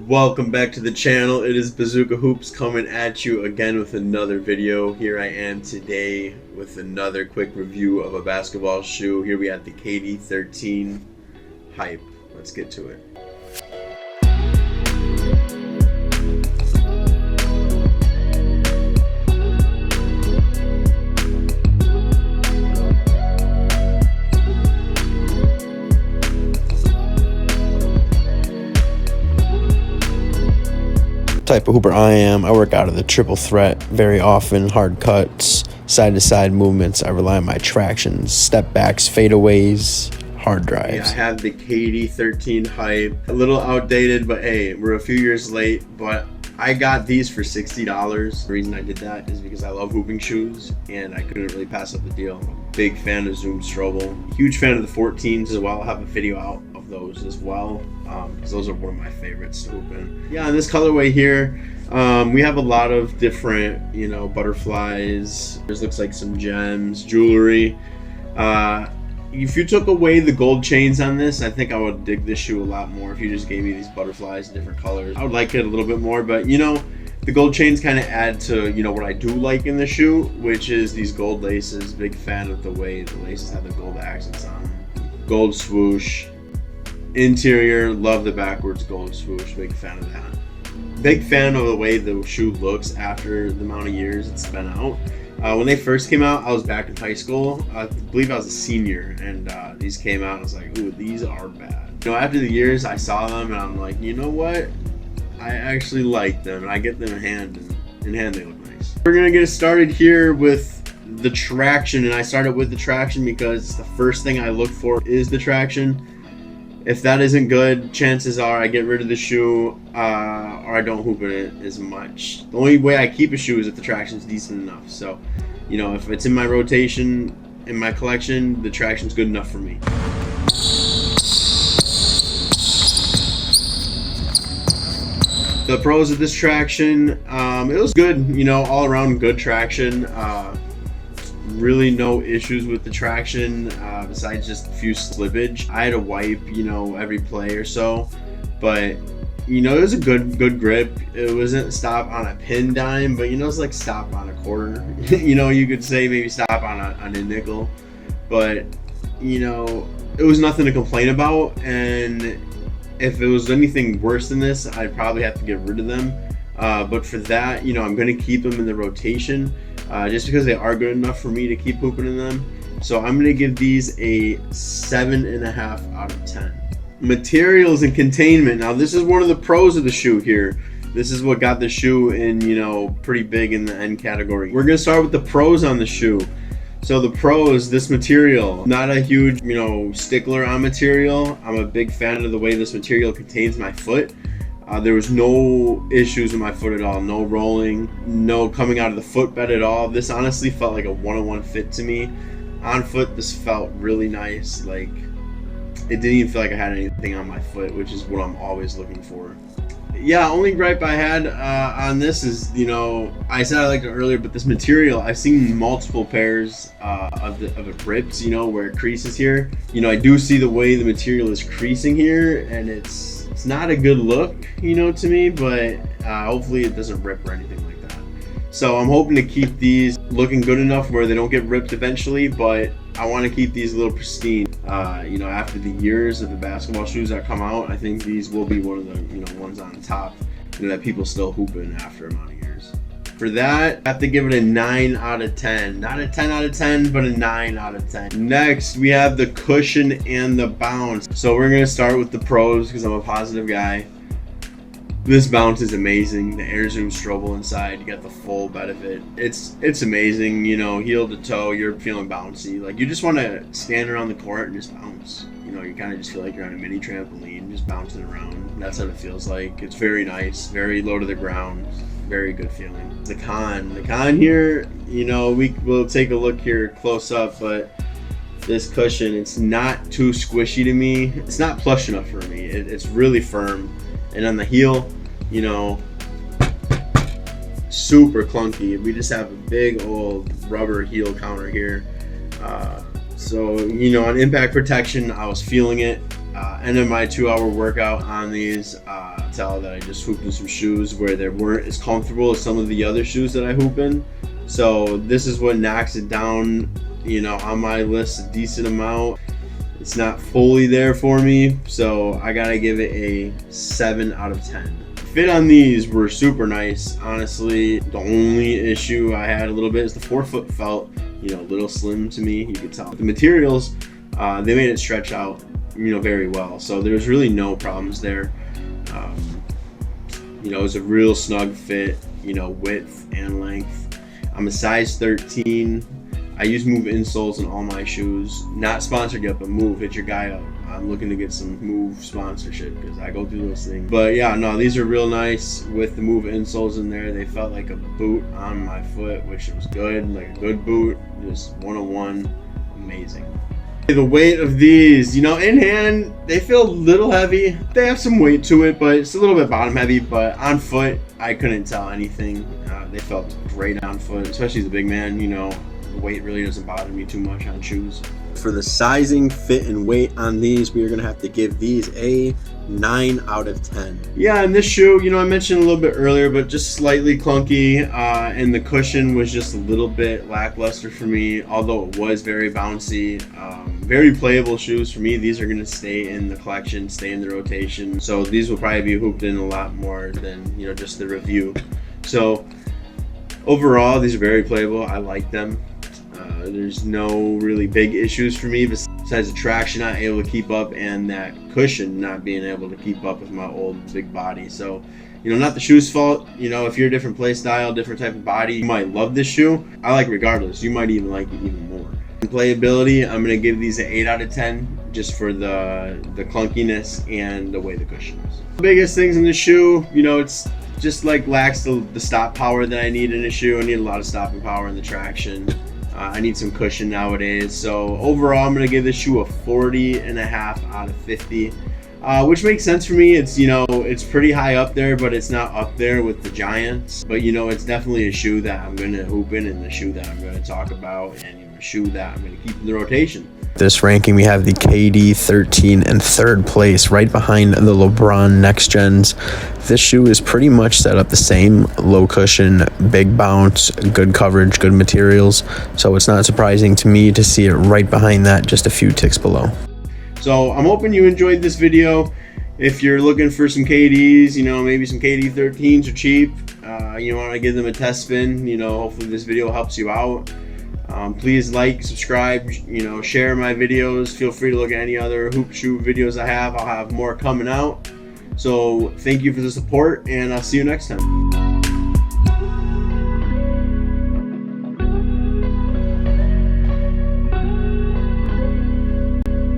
Welcome back to the channel. It is Bazooka Hoopz coming at you again with another video. Here I am today with another quick review of a basketball shoe. Here we have the KD13 Hype. Let's get to it. Type of hooper I am. I work out of the triple threat very often, hard cuts, side to side movements. I rely on my tractions, step backs, fadeaways, hard drives. Yeah, I have the KD13 Hype. A little outdated, but hey, we're a few years late, but I got these for $60. The reason I did that is because I love hooping shoes and I couldn't really pass up the deal. I'm a big fan of Zoom Strobel. Huge fan of the 14s as well. I'll have a video out of those as well, because those are one of my favorites to hoop in. Yeah, in this colorway here, we have a lot of different, butterflies. This looks like some gems, jewelry. If you took away the gold chains on this, I think I would dig this shoe a lot more. If you just gave me these butterflies in different colors, I would like it a little bit more. But the gold chains kind of add to what I do like in the shoe, which is these gold laces. Big fan of the way the laces have the gold accents on them. Gold swoosh. Interior, love the backwards gold swoosh. Big fan of that. Big fan of the way the shoe looks after the amount of years it's been out. When they first came out, I was back in high school. I believe I was a senior, and these came out. And I was like, ooh, these are bad. After the years, I saw them, and I'm like, you know what? I actually like them, and I get them in hand, and in hand they look nice. We're gonna get started here with the traction, and I started with the traction because the first thing I look for is the traction. If that isn't good, chances are I get rid of the shoe, or I don't hoop in it as much. The only way I keep a shoe is if the traction's decent enough. So, if it's in my rotation, in my collection, the traction's good enough for me. The pros of this traction, it was good, all around good traction. Really no issues with the traction, besides just a few slippage. I had to wipe, every play or so, but it was a good grip. It wasn't stop on a pin dime, but it's like stop on a quarter. You could say maybe stop on a nickel, but it was nothing to complain about. And if it was anything worse than this, I'd probably have to get rid of them. But for that, I'm going to keep them in the rotation. Just because they are good enough for me to keep hooping in them. So I'm going to give these a 7.5 out of 10. Materials and containment. Now this is one of the pros of the shoe here. This is what got the shoe in, pretty big in the end category. We're going to start with the pros on the shoe. So the pros, this material, not a huge, stickler on material. I'm a big fan of the way this material contains my foot. There was no issues with my foot at all. No rolling, no coming out of the footbed at all. This honestly felt like a one-on-one fit to me. On foot, this felt really nice. Like, it didn't even feel like I had anything on my foot, which is what I'm always looking for. Yeah, only gripe I had on this is, I said I liked it earlier, but this material, I've seen multiple pairs of it ripped, where it creases here. I do see the way the material is creasing here, and it's not a good look, to me, but hopefully it doesn't rip or anything like that. So I'm hoping to keep these looking good enough where they don't get ripped eventually, but I want to keep these a little pristine. After the years of the basketball shoes that come out, I think these will be one of the ones on top that people still hoop in after a amount of years. For that, I have to give it a 9 out of 10. Not a 10 out of 10, but a 9 out of 10. Next, we have the cushion and the bounce. So we're going to start with the pros because I'm a positive guy. This bounce is amazing. The Air Zoom Strobel inside, you got the full benefit. It's amazing, heel to toe, you're feeling bouncy. Like, you just want to stand around the court and just bounce. You kind of just feel like you're on a mini trampoline, just bouncing around. That's what it feels like. It's very nice, very low to the ground. Very good feeling. The con here, we'll take a look here close up, but this cushion, it's not too squishy to me. It's not plush enough for me. It's really firm. And on the heel, super clunky. We just have a big old rubber heel counter here. So, on impact protection, I was feeling it. End of my 2-hour workout on these, tell that I just hooped in some shoes where they weren't as comfortable as some of the other shoes that I hoop in. So this is what knocks it down, you know, on my list a decent amount. It's not fully there for me, so I gotta give it a 7 out of 10. Fit on these were super nice, honestly. The only issue I had a little bit is the forefoot felt, you know, a little slim to me, you could tell. The materials, they made it stretch out, you know, very well. So there's really no problems there. You know, it's a real snug fit, you know, width and length. I'm a size 13. I use Move insoles in all my shoes. Not sponsored yet, but Move, hit your guy up. I'm looking to get some Move sponsorship because I go through those things. But yeah, no, these are real nice with the Move insoles in there. They felt like a boot on my foot, which was good, like a good boot, just 101, amazing. The weight of these, you know, in hand, they feel a little heavy. They have some weight to it, but it's a little bit bottom heavy, but on foot, I couldn't tell anything. They felt great on foot, especially the big man, you know. The weight really doesn't bother me too much on shoes. For the sizing, fit, and weight on these, we are gonna have to give these a 9 out of 10. Yeah, and this shoe, you know, I mentioned a little bit earlier, but just slightly clunky, and the cushion was just a little bit lackluster for me, although it was very bouncy. Very playable shoes for me. These are gonna stay in the collection, stay in the rotation. So these will probably be hooped in a lot more than, you know, just the review. So overall, these are very playable. I like them. There's no really big issues for me besides the traction not able to keep up and that cushion not being able to keep up with my old big body. So, you know, not the shoe's fault. You know, if you're a different play style, different type of body, you might love this shoe. I like it regardless. You might even like it even more. Playability, I'm gonna give these an 8 out of 10 just for the clunkiness and the way the cushion is. The biggest things in the shoe, you know, it's just like lacks the stop power that I need in a shoe. I need a lot of stopping power in the traction. I need some cushion nowadays. So overall, I'm gonna give this shoe a 40.5 out of 50, which makes sense for me. It's, you know, it's pretty high up there, but it's not up there with the giants. But you know, it's definitely a shoe that I'm gonna hoop in and the shoe that I'm gonna talk about, and a shoe that I'm gonna keep in the rotation. This ranking, we have the KD 13 in third place, right behind the LeBron Next Gens. This shoe is pretty much set up the same, low cushion, big bounce, good coverage, good materials. So it's not surprising to me to see it right behind that, just a few ticks below. So I'm hoping you enjoyed this video. If you're looking for some KDs, you know, maybe some KD 13s are cheap, you want to give them a test spin, you know, hopefully this video helps you out. Please like, subscribe, you know, share my videos. Feel free to look at any other hoop shoe videos I have. I'll have more coming out. So thank you for the support, and I'll see you next time.